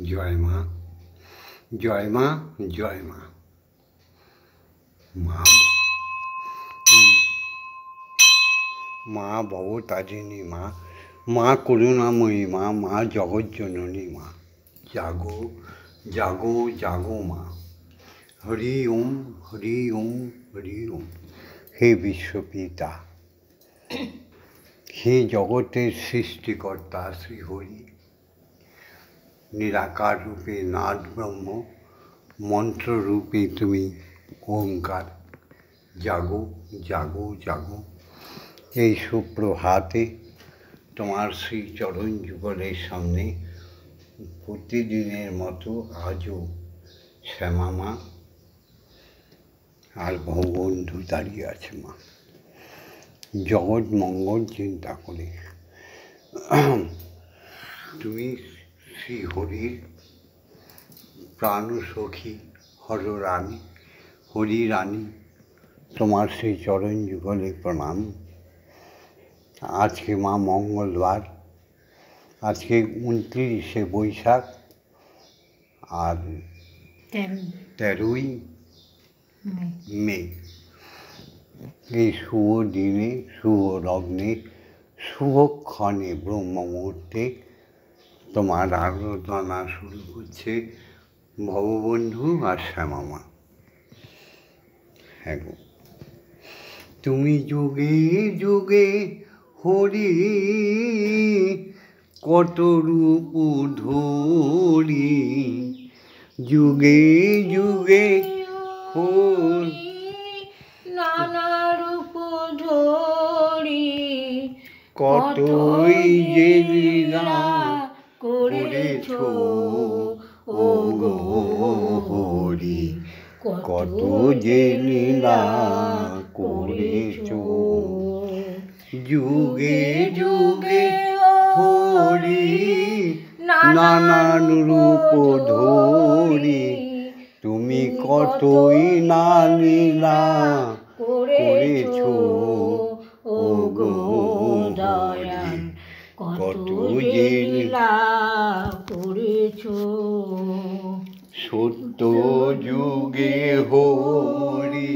জয় মা, জয় মা, জয় মা। মা মা ভবতারিণী মা, মা করুণাময়ী মা, মা জগজ্জননী মা। জাগো জাগো জাগো মা। হরি ওম, হরি ওম, হরি ওম। হে বিশ্বপিতা, হে জগতের সৃষ্টিকর্তা শ্রীহরি, নিরাকার রূপে নাদ ব্রহ্ম, মন্ত্ররূপে তুমি ওঙ্কার। জাগো জাগো জাগো। এই সুপ্রভাতে তোমার শ্রীচরণ যুগলের সামনে প্রতিদিনের মতো আজও শ্যামা মা আর ভববন্ধু দাঁড়িয়ে আছে মা, জগৎ মঙ্গল চিন্তা করে। তুমি শ্রীহরির প্রাণসখী হররানী, হরিরানী, তোমার সেই চরণ যুগলে প্রণাম। আজকে মা মঙ্গলবার, আজকে 29শে বৈশাখ আর 13ই মে। এই শুভ দিনে, শুভ লগ্নে, শুভক্ষণে, ব্রহ্ম মুহূর্তে তোমার আরাধনা শুরু করছে ভববন্ধু আর শ্যামা মা। হ্যাঁ গো, তুমি যুগে যুগে হরি, কত রূপ ধরি, যুগে যুগে হরি, নানা রূপ ধরি, কতই যে লীলা করেছ ও গো হরি, কত যে লীলা করেছ। যুগে যুগে হরি, নানান রূপ ধরি, তুমি কতই না লীলা করেছ ও গো দয়াল, কত যে লীলা করেছ। সত্য যুগে হরি,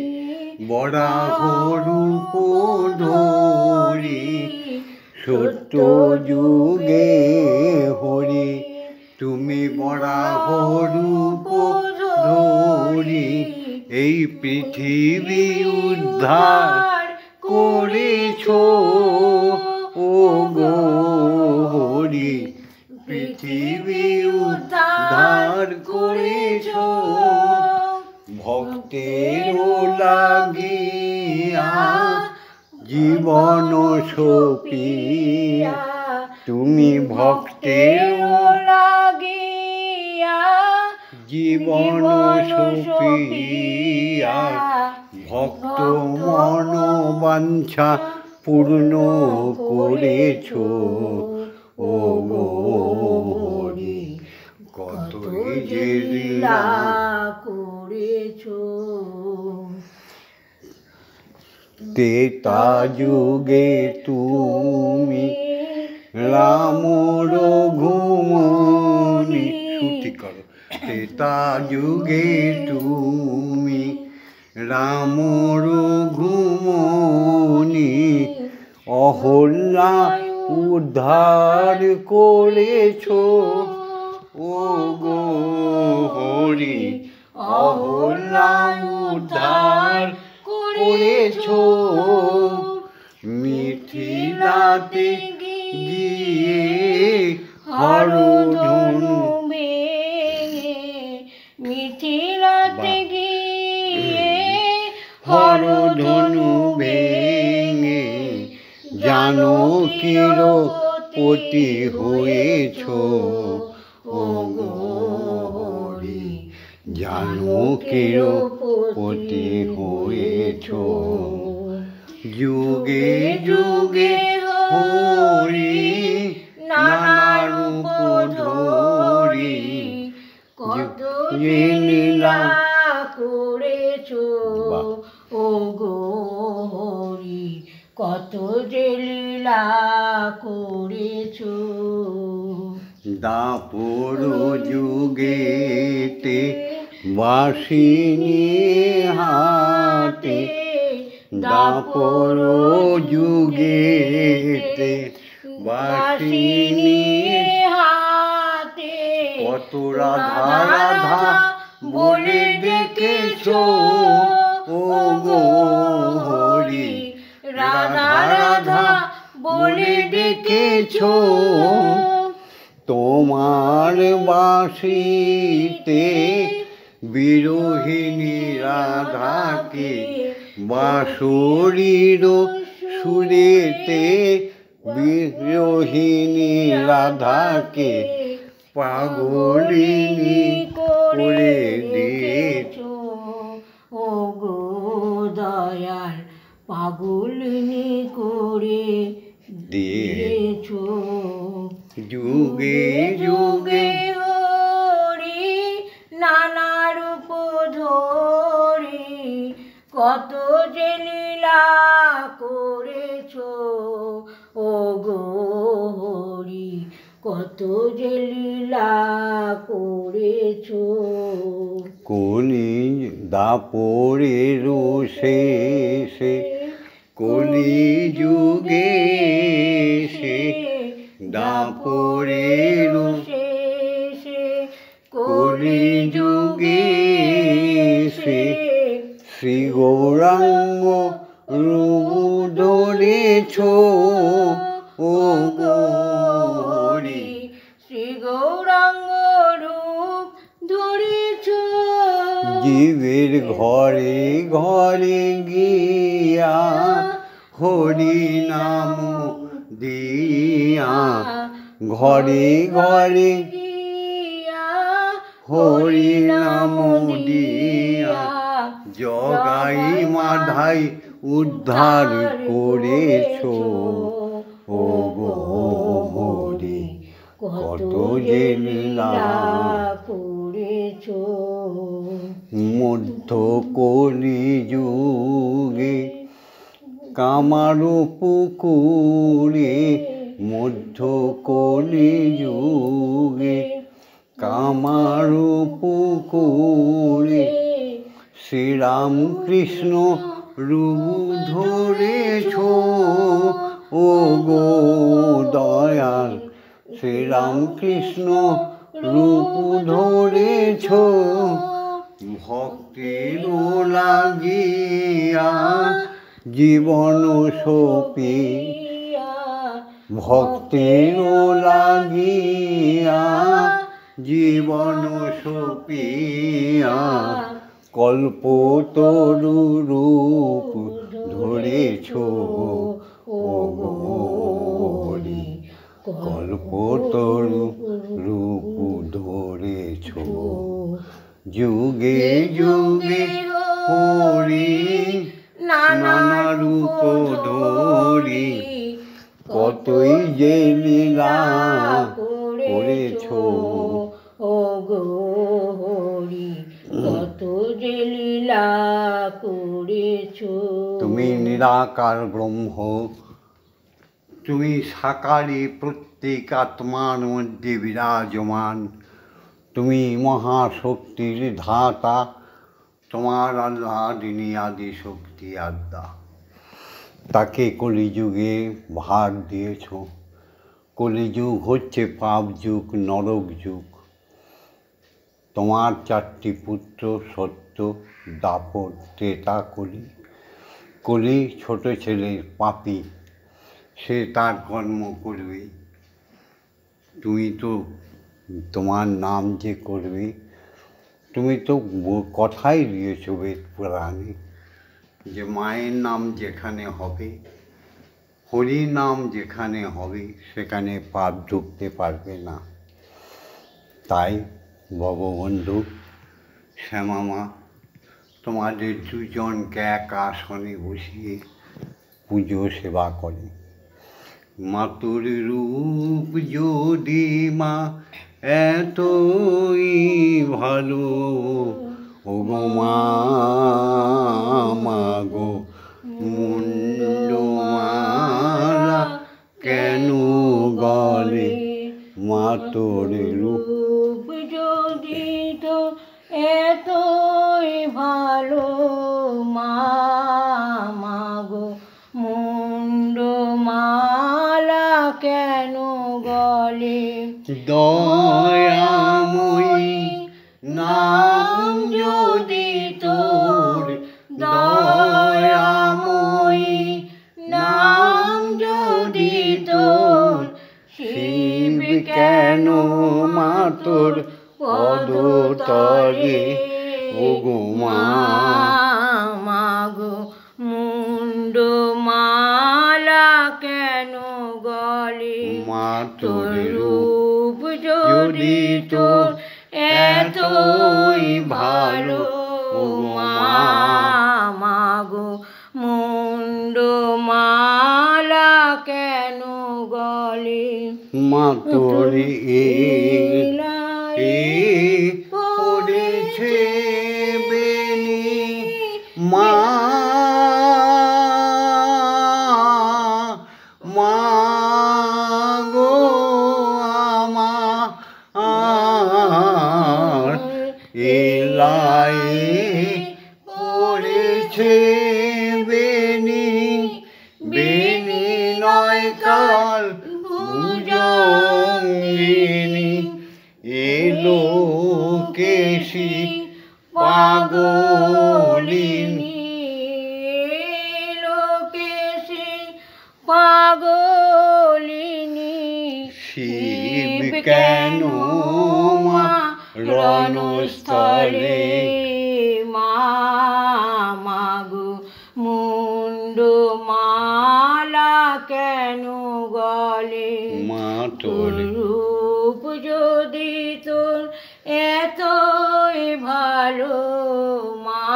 বরাহ রূপ ধরি, সত্য যুগে হরি, তুমি বরাহ রূপ ধরি, এই পৃথিবী উদ্ধার করেছ ও গো হরি, পৃথিবী উদ্ধার করেছ। ভক্তের লাগিয়া জীবন সপিয়া, তুমি ভক্তের লাগিয়া জীবন সপিয়া, ভক্ত মনোবাঞ্ছা পূর্ণ করেছ ও গো হরি, কতই যে লীলা করেছ। ত্রেতা যুগে তুমি রাম রঘুমনি, শ্রুতি করো। ত্রেতা যুগে তুমি রাম রঘুমনি, অহল্যা উদ্ধার করেছ ও গো হরি, অহল্যা উদ্ধার করেছ। মিথিলাতে গিয়ে হরধনু ভেঙে, মিথিলাতে গিয়ে হরধনু ভেঙে, জানকীর পতি হয়েছ ও গো হরি, জানকীর পতি হয়েছ। যুগে যুগে হরি, নানা রূপ ধরি, কত যে লীলা করেছ ও গো হরি, কত যে লীলা করেছ। দাপর যুগেতে বাঁশি নিয়ে হাতে, দাপর যুগেতে বাঁশি নিয়ে হাতে কত রাধা রাধা বলে ডেকেছো ও গো হরি, রাধা রাধা বলে ডেকেছো। তোমার বাঁশিতে বিরোহিণী রাধাকে, বাঁশরীর সুরেতে বিরোহিণী রাধাকে পাগলিনী করে দিয়েছো ও গো দয়াল, পাগলিনী করে দিয়েছো। যুগে যুগে হরি নানা রূপ ধরি, কত যে লীলা করেছো ও গো হরি, কত যে লীলা করেছো। কলি দাপরের শেষে, কলি যুগে সে দাপরের শেষে, কলি যুগে সে শ্রী গৌরাঙ্গ রূপ ধরেছো ও গো হরি, শ্রী গৌরাঙ্গ রূপ ধরেছো। জীবের ঘরে ঘরে গিয়া হরি নাম দিয়া, ঘরে ঘরে গিয়া হরি নাম দিয়া, জগাই মাধাই উদ্ধার করেছো ও গো হরি, কত যে লীলা করেছো। মধ্য কলি যুগে কামার পুকুরে, মধ্য কলি যুগে কামার পুকুরে শ্রীরামকৃষ্ণ রূপ ধরেছো ও গো দয়াল, শ্রীরামকৃষ্ণ রূপ ধরেছো। ভক্তির লাগিয়া জীবন সপি, ভক্তির লাগিয়া জীবন সপিয়া, কল্পতরু রূপ ধরেছো ও গো হরি, কল্পতরু রূপ ধরেছো। যুগে যুগে হরি নানা রূপ ধরি, কতই যে লীলা করেছো ও গো হরি, কত যে লীলা করেছো। তুমি নিরাকার ব্রহ্ম, তুমি সাকারী প্রত্যেক আত্মার মধ্যে বিরাজমান, তুমি মহাশক্তির ধাতা, তোমার আল্লাহ দিনী আদি শক্তি আদ্যা। তাকে কলিযুগে ভাগ দিয়েছ। কলিযুগ হচ্ছে পাপ যুগ, নরক যুগ। তোমার চারটি পুত্র সত্য, দাপর, ত্রেতা, কলি। কলি ছোট ছেলে পাপী, সে তার কর্ম করবে। তুমি তো তোমার নাম যে করবে, তুমি তো কথাই দিয়েছো বেদ পুরাণে যে মায়ের নাম যেখানে হবে, হরি নাম যেখানে হবে, সেখানে পাপ ঢুকতে পারবে না। তাই ভগবন্ধু শ্যামামা তোমাদের দুজনকে এক আসনে বসিয়ে পুজো সেবা করে। মাতুর রূপ যদি মা এতই ভালো, ও গো মা গো মুন্ডমালা কেন গলে, মা তোর রূপ রূপ যদি তো এতই ভালো মা মাগো মুন্ড মালা কেন গলে দয়াময়ী নাম যদি তোর দয়াময়ী নাম যদি তোর শিব কেন মা তোর পদতলে ওগো মা মাগো মুন্ড মালা কেন গলে মা তোর তোর রূপ যদি তোর এতই ভালো মা মাগো মুন্ড মালা কেন গলে মা তোর পড়েছে বেনি মা মা গো আমার এলাই পড়েছে বেনি বেনি নয় কাল ভুজঙ্গিনী এলো কেশি পাগলিনী লোকেশে পাগলিনী শিব কেন মা রণস্থলে মা মাগো মুন্ড মালা কেন গলে মা তোর রূপ যদি তোর এতই ভালো মা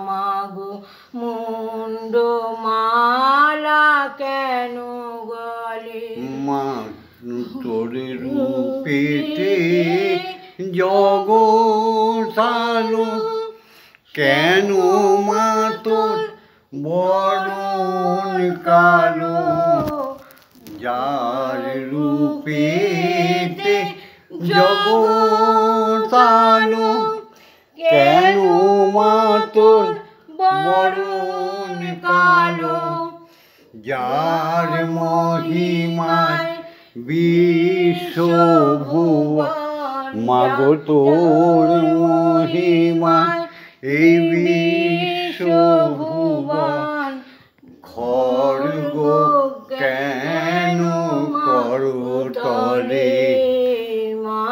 মাগো মুন্ড মালা কেন গলে মা তোর রূপেতে জগৎ আলো কেন মা তোর বরণ কালো যার রূপেতে জগৎ আলো কেন মা তোর বরণ কালো যার মহিমায় বিশ্বভুবন মাগো তোর মহিমায় এই বিশ্বভুবন খড়গ কেন করতলে মা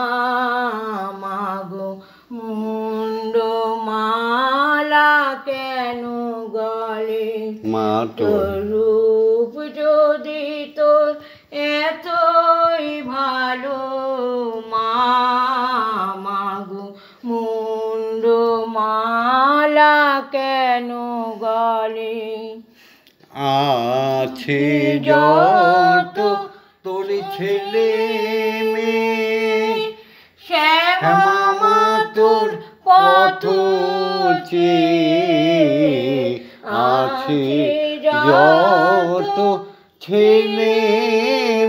মাগো মুন্ড মালা কেন গলে মা তোর তোর রূপ যদি তোর এতই ভালো মা মাগো মুন্ড মালা কেন গলে আছে যত তোর ছেলে মেয়ে শ্যামা তোর পথ আছে যত ছেলে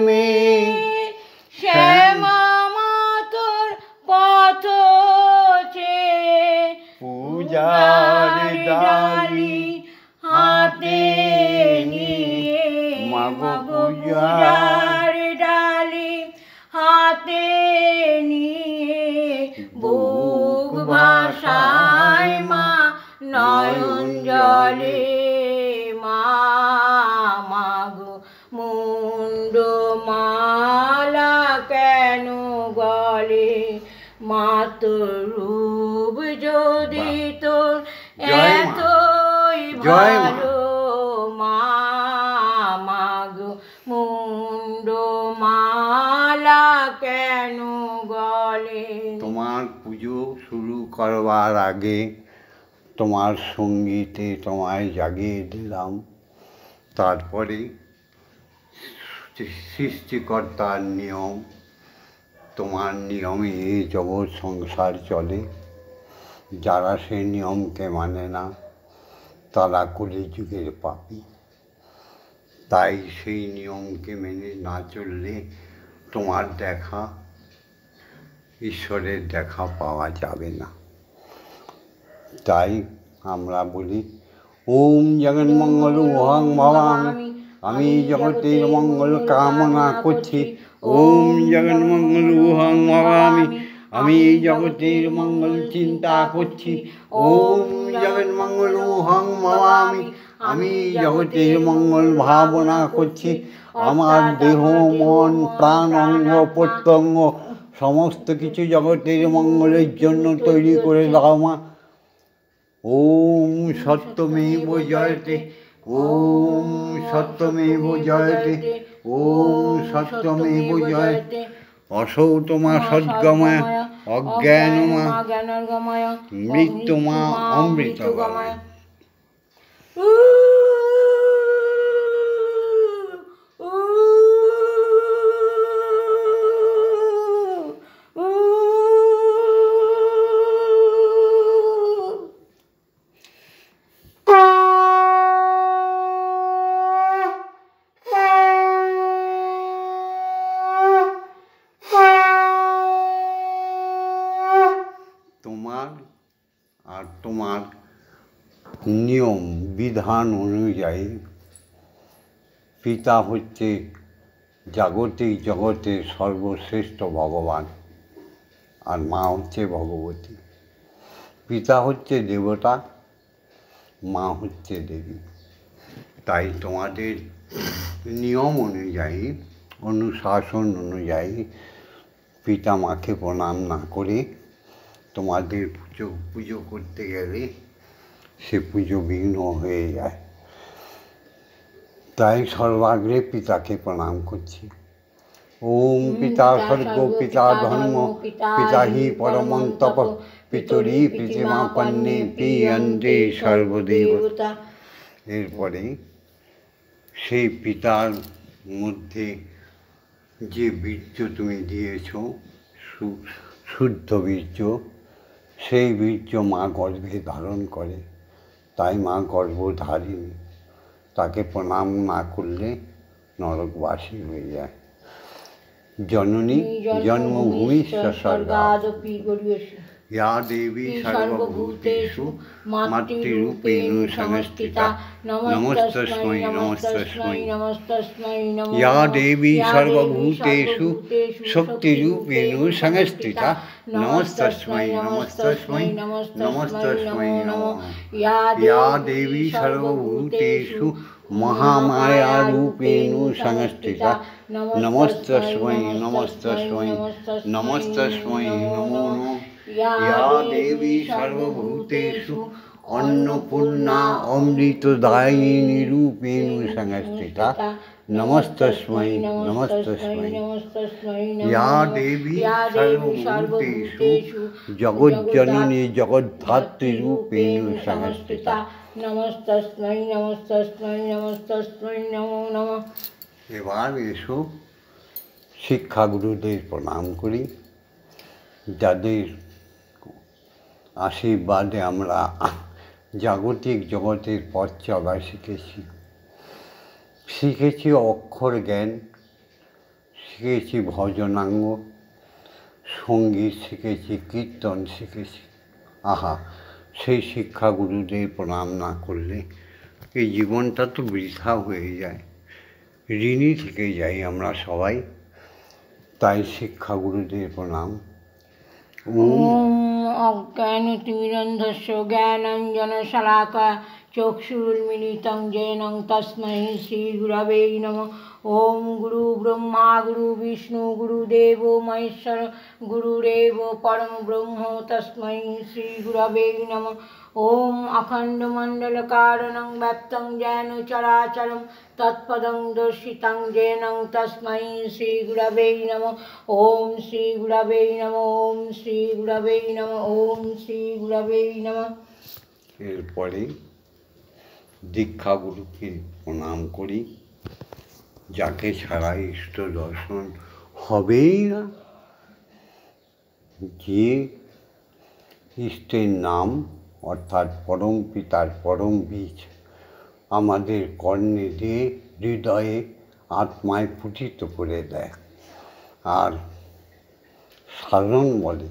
মেয়ে শ্যামা তোর পথ পূজার ডালি হাতে নিয়ে মাগো পূজার ডালি হাতে নিয়ে বুক ভাষায় মা নয়ন জলে মা মাগো মুন্ড মালা কেন গলে মা তোর রূপ যদি তোর এতই ভালো মা মাগো মুন্ড মালা কেন গলে তোমার পুজো শুরু করবার আগে তোমার সঙ্গীতে তোমায় জাগিয়ে দিলাম, তারপরে সৃষ্টিকর্তার নিয়ম, তোমার নিয়মে এই জগৎ সংসার চলে। যারা সেই নিয়মকে মানে না তারা কলিযুগের পাপী। তাই সেই নিয়মকে মেনে না চললে তোমার দেখা, ঈশ্বরের দেখা পাওয়া যাবে না। তাই আমরা বলি ওম জগন্মঙ্গল ওহং ভবামি, আমি জগতের মঙ্গল কামনা করছি। ওম জগন্মঙ্গল ওহং ভবামি, আমি জগতের মঙ্গল চিন্তা করছি। ওম জগন্মঙ্গল ওহং ভবামি, আমি জগতের মঙ্গল ভাবনা করছি। আমার দেহ মন প্রাণ অঙ্গ প্রত্যঙ্গ সমস্ত কিছু জগতের মঙ্গলের জন্য তৈরি করে দাও মা। ওম সত্যমেব জয়তে, ওম সত্যমেব জয়তে, ওম সত্যমেব জয়তে। অসৌ তোমা সদ্গময় অজ্ঞানমা মৃত্যুমা অমৃতগময়। তোমার আর তোমার নিয়ম বিধান অনুযায়ী পিতা হচ্ছে জাগতিক জগতের সর্বশ্রেষ্ঠ ভগবান, আর মা হচ্ছে ভগবতী। পিতা হচ্ছে দেবতা, মা হচ্ছে দেবী। তাই তোমাদের নিয়ম অনুযায়ী, অনুশাসন অনুযায়ী পিতা মাকে প্রণাম না করে তোমাদের পুজো করতে গেলে সে পুজো বিঘ্ন হয়ে যায়। তাই সর্বাগ্রে পিতাকে প্রণাম করছি। ওম পিতা স্বর্গ পিতা ধর্ম পিতা হি পরমং তপ পিতরি প্রীতিমাপন্নে প্রিয়ন্তে সর্বদেবতা। এরপরে সেই পিতার মধ্যে যে বীর্য তুমি দিয়েছ, শুদ্ধ বীর্য, সেই বীর্য মা গর্ভে ধারণ করে। তাই মা গর্ভধারিণী, তাকে প্রণাম না করলে নরকবাসী হয়ে যায়। জননী জন্মভূমি স্বর্গাদপি গরীয়সী, ইয়া দেবী সর্বভূতেষু মাতৃরূপেণ সংস্থিতা নমস্তস্मै নমস্তস্मै নমস্তস্मै নমো। ইয়া দেবী সর্বভূতেষু শক্তিরূপেণ সংস্থিতা নমস্তস্मै নমস্তস্मै নমস্তস্मै নমো। ইয়া দেবী সর্বভূতেষু মহামায়ারূপেণ সংস্থিতা নমস্তস্मै নমস্তস্मै নমস্তস্मै নমো। ইয়া দেবী সর্বভূতেষু অন্নপূর্ণা অমৃতদায়িনী রূপেণ সংস্থিতা নমস্তস্मै নমস্তস্मै। ইয়া দেবী সর্বভূতেষু জগজ্জননী জগদ্ধাত্রী রূপেণ সংস্থিতা নমস্তস্मै নমস্তস্मै নমস্তস্मै নমো নমঃ। এবার এসো শিক্ষাগুরুদের প্রণাম করি, যাদের আশীর্বাদে আমরা জাগতিক জগতের পথ চলা শিখেছি অক্ষর জ্ঞান, শিখেছি ভজনাঙ্গ, সঙ্গীত শিখেছি, কীর্তন শিখেছি। আহা, সেই শিক্ষাগুরুদের প্রণাম না করলে এই জীবনটা তো বৃথা হয়ে যায়, ঋণী থেকে যাই আমরা সবাই। তাই শিক্ষাগুরুদের প্রণাম। ওম অজ্ঞানতিমিরন্ধস্য জ্ঞানাঞ্জনশলাকয়া চক্ষুरुन्मीलितं येन तस्मै श्रीगुरवे नमः। ओम गुरु ब्रह्मा गुरु विष्णु गुरुदेवो महेश्वर गुरुरेव परम ब्रह्म तस्मै श्रीगुरवे नमः। ओम अखंडमंडलकारणं व्याप्तं येन चराचरं तत्पदं दर्शितं येन तस्मै श्रीगुरवे नमः। ओम श्रीगुरवे नमः। ओम श्रीगुरवे नमः। ओम श्रीगुरवे नमः। এরপরে দীক্ষাগুরুকে প্রণাম করি, যাকে ছাড়া ইষ্ট দর্শন হবেই না। যে ইষ্টের নাম অর্থাৎ পরম পিতার পরম বীজ আমাদের কর্ণে দিয়ে হৃদয়ে আত্মায় ফুটিত করে দেয়, আর সাধন বলে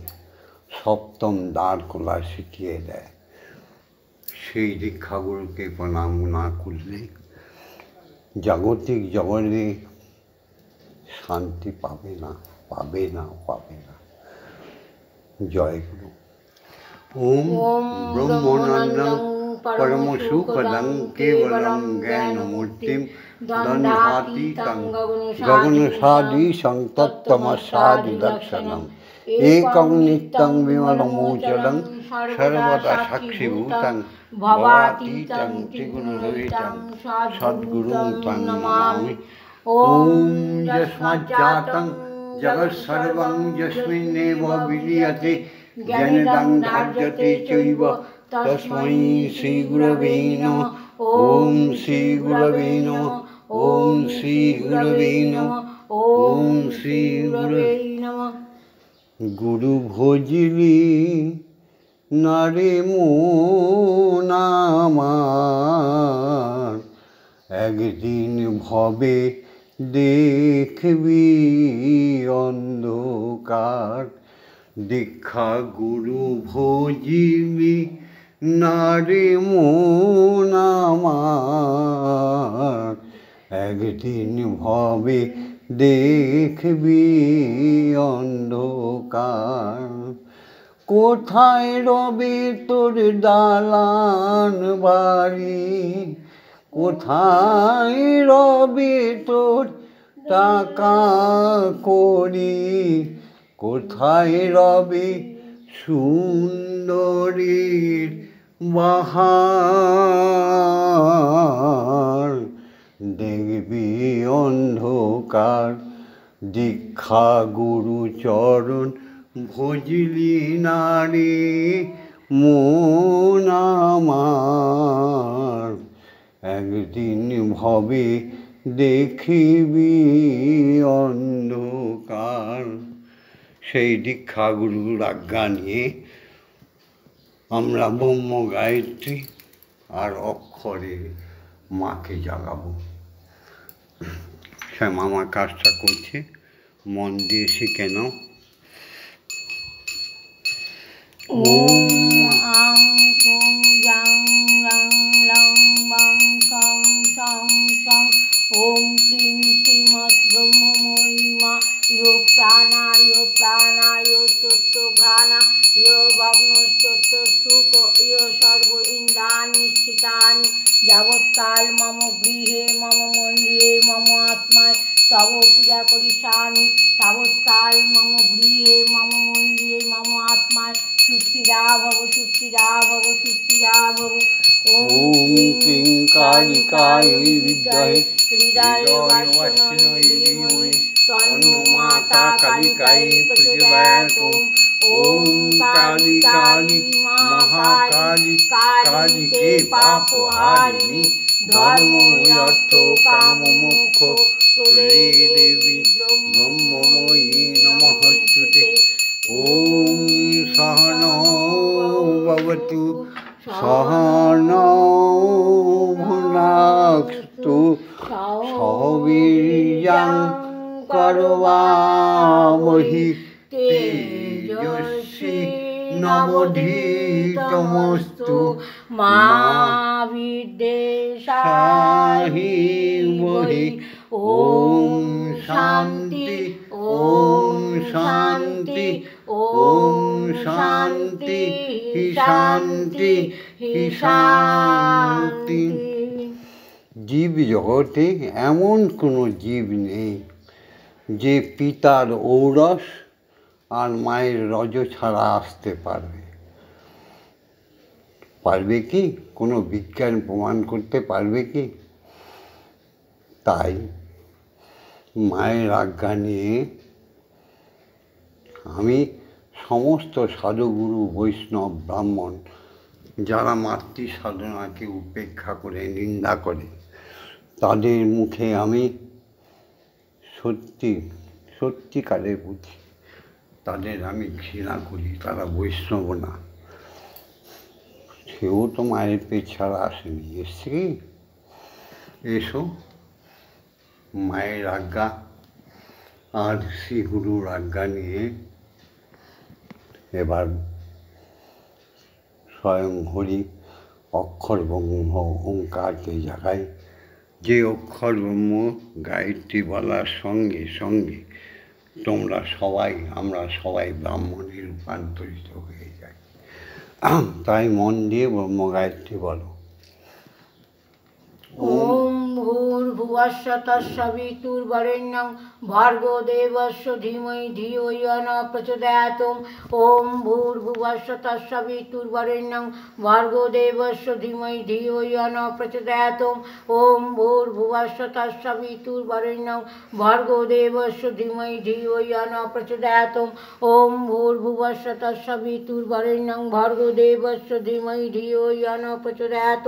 সপ্তম দ্বার খোলা শিখিয়ে দেয়। সেই দীক্ষাগুরুকে প্রণাম না করলে জাগতিক জগতে শান্তি পাবে না। জয় গুরু। ওম ব্রহ্মানন্দং পরম সুখদং কেবলং জ্ঞানমূর্তিম দণ্ডাতীতং গগনসাদীশং তত্ত্বমস্যাদিলক্ষণম একং নিত্যং বিমলমোচলং সর্বদা সাক্ষীভূতং ভবাতীতং ত্রিগুণরহিতং সদ্গুরুং তং নমামি। ওম যস্মাজ্জাতং জগৎসর্বং যস্মিন্নেব বিলীয়তে জ্ঞানেদং ধার্যতে চৈব তস্मै শ্রীগুরবে নমঃ। ওম শ্রীগুরবে নমঃ। ওম শ্রীগুরবে নমঃ। ওম শ্রীগুরবে নমঃ। গুরু ভজলি নারে মন আমার, একদিন ভবে দেখবি অন্ধকার। দীক্ষা গুরু ভজিলি নারে মন আমার, একদিন ভবে দেখবি অন্ধকার। কোথায় রবে তোর দালান বাড়ি, কোথায় রবে তোর টাকা কড়ি, কোথায় রবে সুন্দরীর বাহার। দেখবি অন্ধকার। দীক্ষা গুরু চরণ ভজলি নারে মন আমার, একদিন ভবে দেখিবি অন্ধকার। সেই দীক্ষা গুরুর আজ্ঞা নিয়ে আমরা ব্রহ্ম গায়ত্রী আর অক্ষরে মাকে জাগাবো। শ্যাম আমার কাজটা করছে, মন দিয়ে শিখে নাও। ওম আং কুং জাং রাং লাং বাং সং সং সং। ওম ক্লিং শ্রীমৎ ব্রহ্মময়ী মা ইয় প্রাণায় চট্টঘ্রাণায় ভগ্নশ্চট্টসুখ ইয় সর্ব ইন্দ্রাণি স্থিতানি যাবৎকাল মম গৃহে মম মন্দিরে মম আত্মায় তব পূজা করিষ্যামি। তাবৎকাল মম গৃহে মম মন্দিরে মম আত্মায় সুস্থিরা ভব সুস্থিরা ভব সুস্থিরা ভব। ওম ক্লিং কালিকায় বিদ্মহে হৃদয়বাসিন্যৈ ধীমহি তন্নো মাতা কালিকায় প্রচোদয়াৎ। ওম কালী কালী মহাকালী কালীকে পাপহারিণী ধর্ম অর্থ কাম মোক্ষ প্রদে দেবী ব্রহ্মময়ী নমস্তুতে। ওম সহনৌ ভবতু সহনৌ ভুনাক্তু সহবীর্যং করবাবহি তেজস্বী নবধীতমস্তু মা বিদ্বেষাহি। ওম শান্তি ওম শান্তি ওম শান্তি শান্তি শান্তি। জীব জগতে এমন কোনো জীব নেই যে পিতার ঔরস আর মায়ের রজ ছাড়া আসতে পারবে কি? কোনো বিজ্ঞান প্রমাণ করতে পারবে কি? তাই মায়ের আজ্ঞা নিয়ে আমি সমস্ত সাধুগুরু বৈষ্ণব ব্রাহ্মণ যারা মাতৃ সাধনাকে উপেক্ষা করে নিন্দা করে তাদের মুখে আমি সত্যিকারে বুঝি, তাদের আমি ঘৃণা করি। তারা বৈষ্ণব না, সেও তো মায়ের পেট ছাড়া আসেনি, এসছে কি? এসো, মায়ের আজ্ঞা আর শ্রী গুরুর আজ্ঞা নিয়ে এবার স্বয়ং হরি অক্ষর ব্রহ্ম ওঙ্কার যে জায়গায়, যে অক্ষর ব্রহ্ম গায়ত্রী বলার সঙ্গে সঙ্গে তোমরা সবাই, আমরা সবাই ব্রাহ্মণে রূপান্তরিত হয়ে যাই। তাই মন দিয়ে ব্রহ্ম গায়ত্রী বলো। ওম ভূর্ভুবস্য তৎসবিতুর্বরেণ্যং ভর্গো দেবস্য ধীমহি ধিয়ো ইয়ো ন প্রচোদয়াৎ। ওম ভূর্ভুবস্য তৎসবিতুর্বরেণ্যং ভর্গো দেবস্য ধীমহি ধিয়ো ইয়ো ন প্রচোদয়াৎ। ওম ভূর্ভুবস্য তৎসবিতুর্বরেণ্যং ভর্গো দেবস্য ধীমহি ধিয়ো ইয়ো ন প্রচোদয়াৎ। ওম ভূর্ভুবস্য তৎসবিতুর্বরেণ্যং ভর্গো দেবস্য ধীমহি ধিয়ো ইয়ো ন প্রচোদয়াৎ।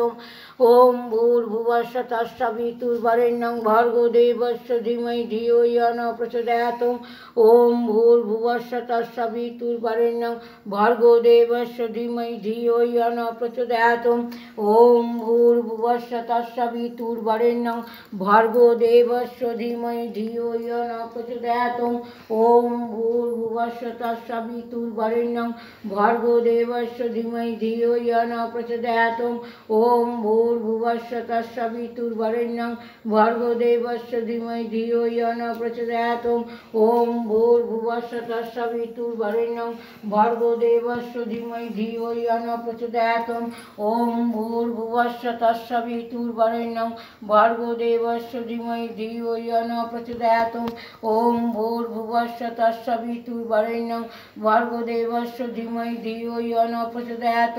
ওম ভূর্ভুবস্য তৎসবিতুর্বরেণ্যং ভর্গো দেবস্য ধীমহি ধিয়ো ইয়ো ন প্রচোদয়াৎ। ওম ভূর্ভুবস্য তৎসবিতুর্বরেণ্যং ভর্গো দেবস্য ধীমহি ধিয়ো ইয়ো ন প্রচোদয়াৎ। ওম ভূর্ভুবস্য তৎসবিতুর্বরেণ্যং ভর্গো দেবস্য ধীমহি ধিয়ো ইয়ো ন প্রচোদয়াৎ। ওম ভূর্ভুবস্য তৎসবিতুর্বরেণ্যং ভর্গো দেবস্য ধীমহি ধিয়ো ইয়ো ন প্রচোদয়াৎ। ওম ভূর্ভুবস্য তৎসবিতুর্বরেণ্যং ভর্গো দেবস্য ধীমহি ধিয়ো ইয়ো ন প্রচোদয়াৎ। ওম ভূর্ভুবস্য তৎসবিতুর্বরেণ্যং ভর্গো দেবস্য ধীমহি ধিয়ো ইয়ো ন প্রচোদয়াৎ। ওম ভূর্ভুবস্য তৎসবিতুর্বরেণ্যং ভর্গো দেবস্য ধীমহি ধিয়ো ইয়ো ন প্রচোদয়াৎ। ওম ভূর্ভুবস্য তৎসবিতুর্বরেণ্যং ভর্গো দেবস্য ধীমহি ধিয়ো ইয়ো ন প্রচোদয়াৎ।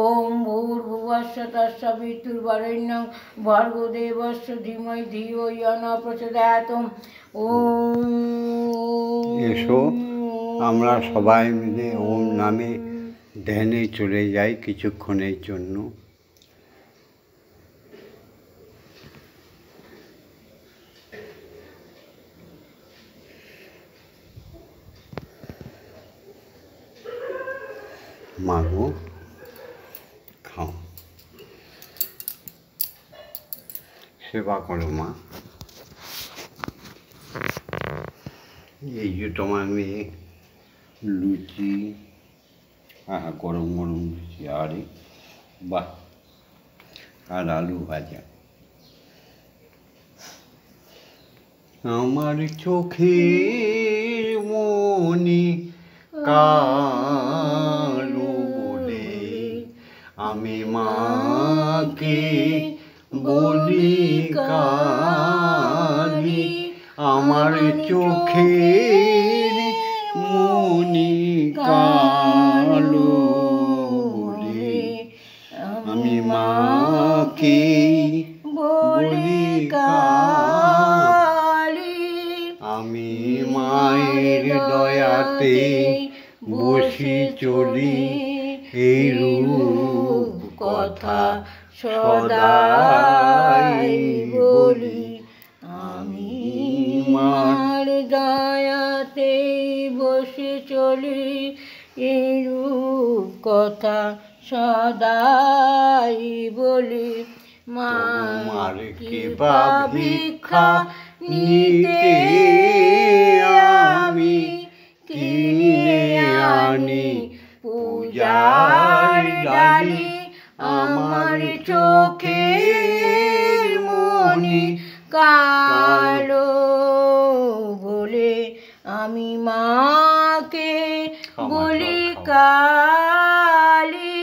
ওম ভূর্ভুবস্য তৎসবিতুর্বরেণ্যং ভর্গো দেবস্য ধীমহি ধিয়ো ইয়ো ন প্রচোদয়াৎ। ওম এসো আমরা সবাই মিলে ওম নামে ধ্যানে চলে যাই কিছুক্ষণের জন্য। মাগো খাও, সেবা করো মা। এই যে তোমার মেয়ে লুচি, গরম গরম লুচি, আরে বাহ, আর আলু ভাজা। আমার চোখের মনি কালো বলে আমি মাকে বলি কালি। আমার চোখের মনি কালো বলে আমি মাকে বলি কালি। আমি মায়ের দয়াতে বসি চলি, এই রূপ কথা সদাই বলি। আমি মার দয়াতে বসে চলি, এই রূপ কথা সদাই বলি। মার কৃপা ভিক্ষা নিতে আমি কিনে আনি পূজার ডালি। আমার চোখের মনি কালো বলে আমি মাকে বলি কালি।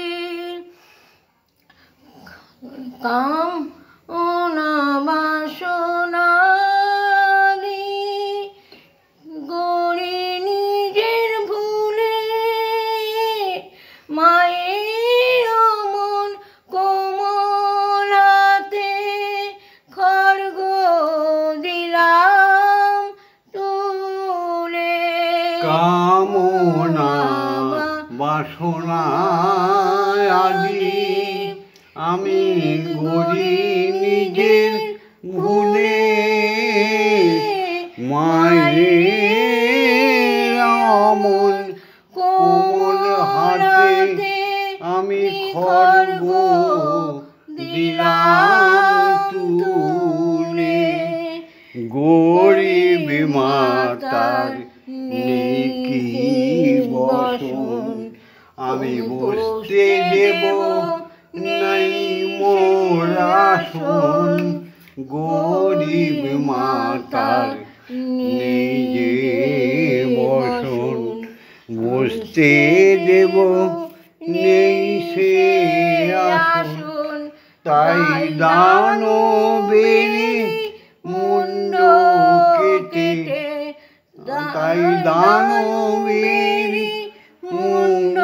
কাম বাসনা গড়ে নিজের ভুলে মায়ের মন কোমলাতে খড়গ দিলাম তুলে। কামনা বাসনা আদি আমি গড়ি নিজের ভুলে, মায়ের অমন কোমল হাতে আমি খড়গ দিলাম তুলে। গরিব মাতা আমি বসতে দেব নাই মোর আসন, গরিব মাতার নেই যে বসন, বসতে দেব নেই সে আসন, তাই দানবেরি মুন্ড কেটে, তাই দানবেরি মুন্ড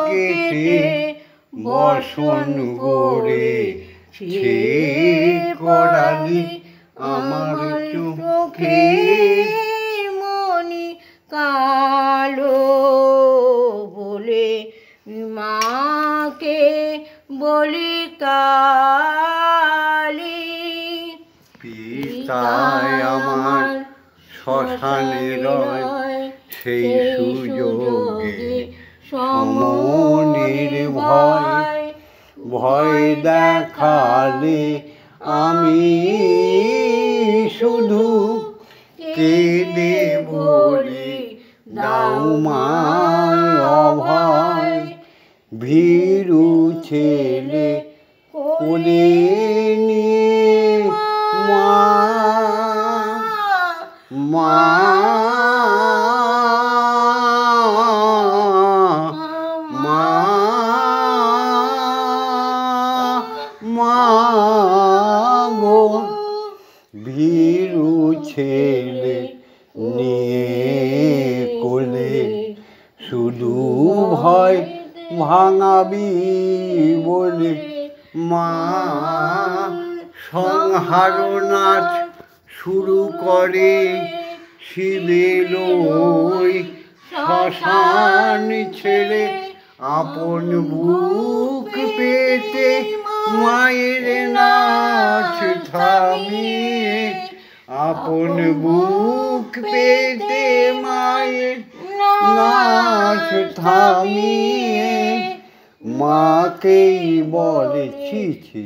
কেটে বসন করে সে করালি আমার চোখে মনি কালো বলে মাকে বলি কালী। পিতায় আমার শ্মশানে রয়, সেই সুযোগে সমনের ভয়, ভয় দেখালে আমি শুধু কেঁদে বলি দাও মায় অভয়, ভীরু ছেলে কোলে নিয়ে মা মা মা মা গো, ভীরু ছেলে নিয়ে কোলে শুধু ভয় ভাঙাবি বলে মা সংহার নাচ শুরু করে শিবের ওই শ্মশান ছেড়ে, আপন বুক পেতে মায়ের নাচ থামিয়ে, আপন বুক পেতে মায়ের নাচ থামিয়ে, মাকেই বলে ছি ছি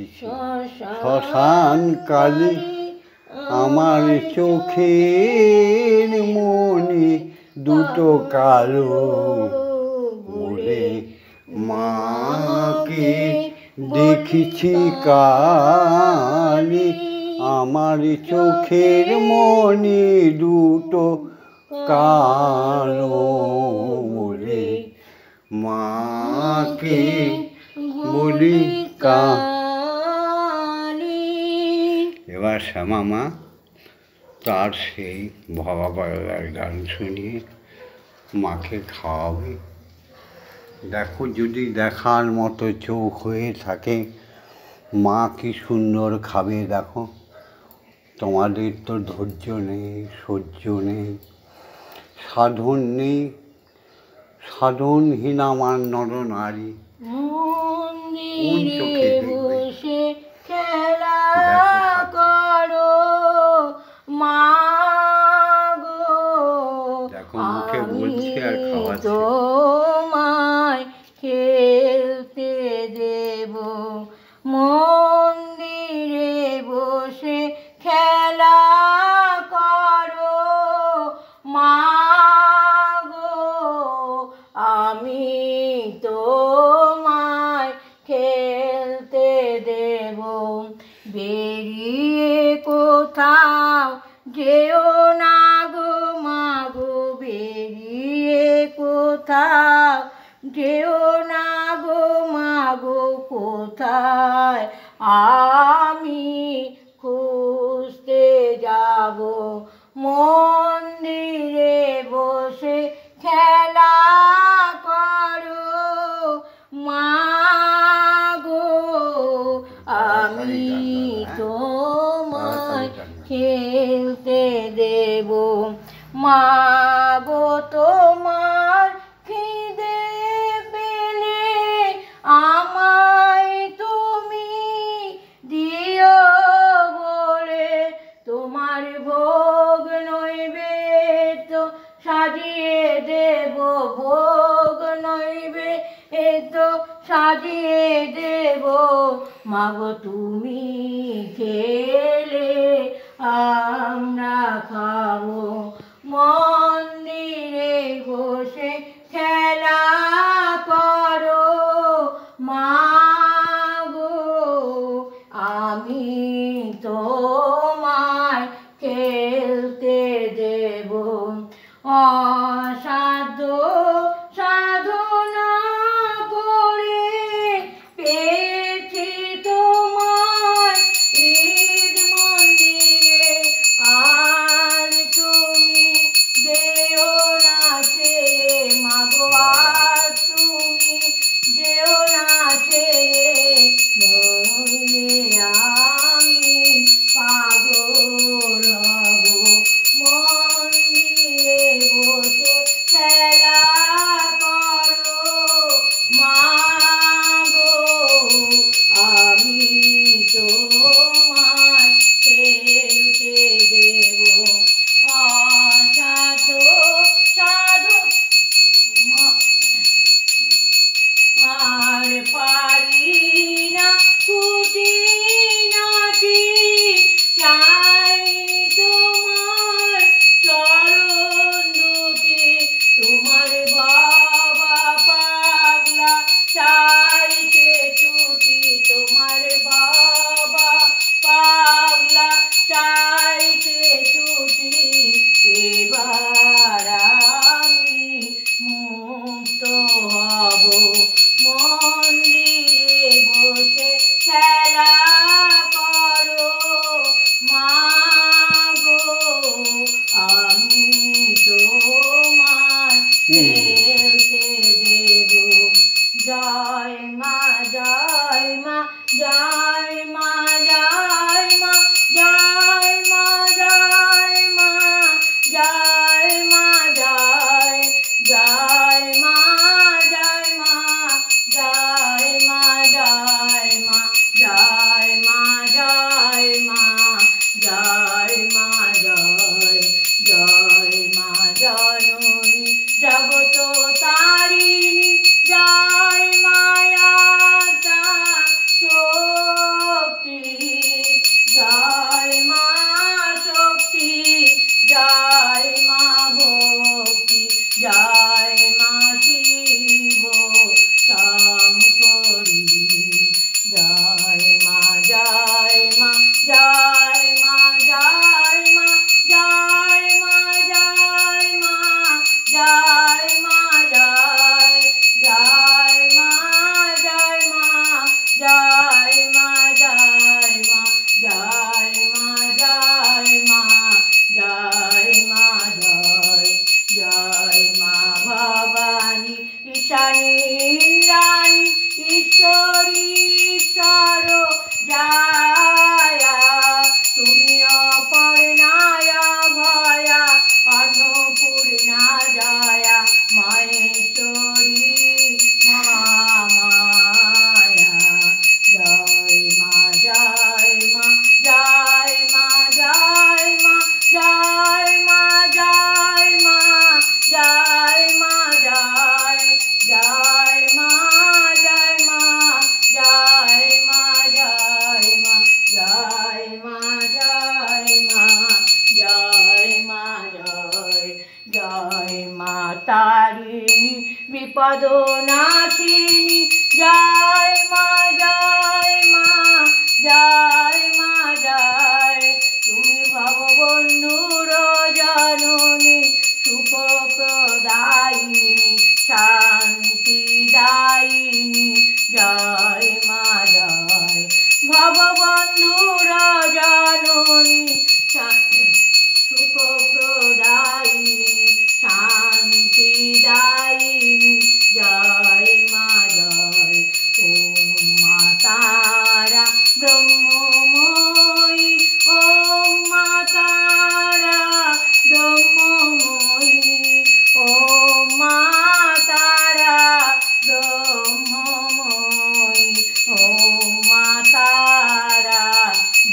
শ্মশান কালী আমার চোখের মনি দুটো কালো বলে মাকে দেখেছি কালী, আমার চোখের মনি দুটো কালো বলে মাকে বলি কালী। এবার শ্যামা মা তার সেই ভগাপাগলার গান শুনিয়ে মাকে খাওয়াবে। দেখো যদি দেখার মতো চোখ হয়ে থাকে, মা কি সুন্দর খাবে দেখো। তোমাদের তো ধৈর্য নেই, সহ্য নেই, সাধন নেই, সাধনহীন আমার নরনারী কোন চোখে দেখবে? খেলা করো মা গো, দেখো মুখে বলছি আর খাওয়াচ্ছি। তোমায় খেলতে দেব মন্দিরে বসে খেলা করো মা গো, আমি তোমায় খেলতে দেব। বেরিয়ে কোথাও যেও না গো মা গো, বেরিয়ে কোথাও যেও না গো মা গো, কোথায় আমি খুঁজতে যাব মন্দিরে বসে খেলা করো মা গো, আমি তোমায় খেলতে দেব মা গো। তোমার খিদে পেলে আমায় তুমি দিও বলে, তোমার ভোগ নৈবেদ্য সাজিয়ে দেব, ভোগ নৈবেদ্য সাজিয়ে দেব মা গো। তুমি খেলে আমরা খাবো মন্দিরে বসে খেলা কর। ইন্দ্রাণী ইন্দ্রাণী ঈশ্বরী ঈশ্বর জয়া তুমি অপর্ণায় ভয়া অন্নপূর্ণা জয়া মহেশ্বরী মহামায়া জয় মা জয় মা জয় মা জয় মা জয় মা জয় মা জয় মা জয় জয় মা জয় মা জয় মা জয় মা জয় মা জয় মা জয় মা জয় জয় মা তারিণী বিপদ নাশিনী জয় মা জয় মা জয় মা জয় তুমি ভববন্ধুর জননী সুখ প্রদায়িনী শান্তিদায়িনী জয় মা জয় ভববন্ধুর জননী সুখ প্রদায়িনী শান্তিদায়িনী জয় মা জয় ওম মা তারা ব্রহ্মময়ী ওম মা তারা ব্রহ্মময়ী ওম মা তারা ব্রহ্মময়ী ওম মা তারা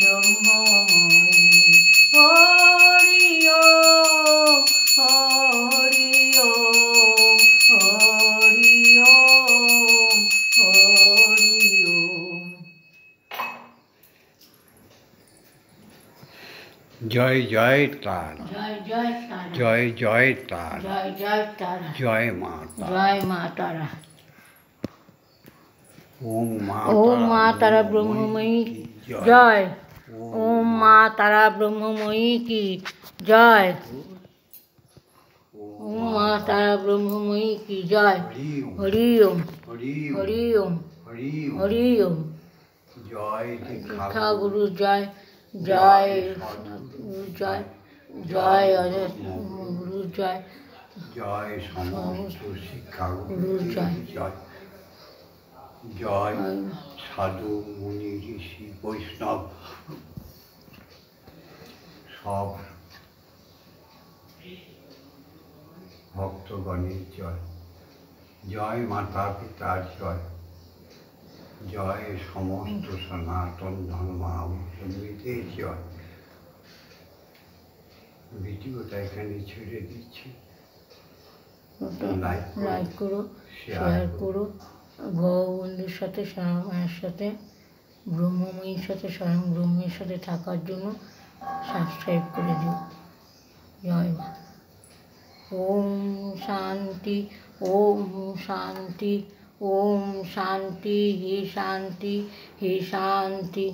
ব্রহ্মময়ী হরি ওম হরি ওম হরি ওম হরি ওম। জয় জয় তারা জয় জয় তারা জয় জয় তারা জয় জয় তারা জয় মা তারা জয় মা তারা ওম মা ওম মা তারা ব্রহ্মময়ী কি জয় ওম মা তারা ব্রহ্মময়ী কি জয় ওম মা তারা ব্রহ্মময়ী কি জয় হরি ওম হরি ওম হরি ওম। জয় দীক্ষা গুরু জয় জয় গুরু জয় জয় অজয় গুরু জয় জয় সমস্ত শিক্ষা গুরু জয় জয় জয় সাধু মুনি ঋষি বৈষ্ণব সব ভক্তগণের জয় জয় মাতা পিতার জয় জয় সমস্ত সনাতন ধর্মাবলম্বীদের জয়। ভিডিওটা এখানে ছেড়ে দিচ্ছি, লাইক করো শেয়ার করো ভগবন্ধুর সাথে স্বয়ং মায়ের সাথে ব্রহ্মময়ীর সাথে স্বয়ং ব্রহ্মের সাথে থাকার জন্য সাবস্ক্রাইব করে দিও। জয় মা। ওম শান্তি ওম শান্তি ওম শান্তি হে শান্তি হে শান্তি।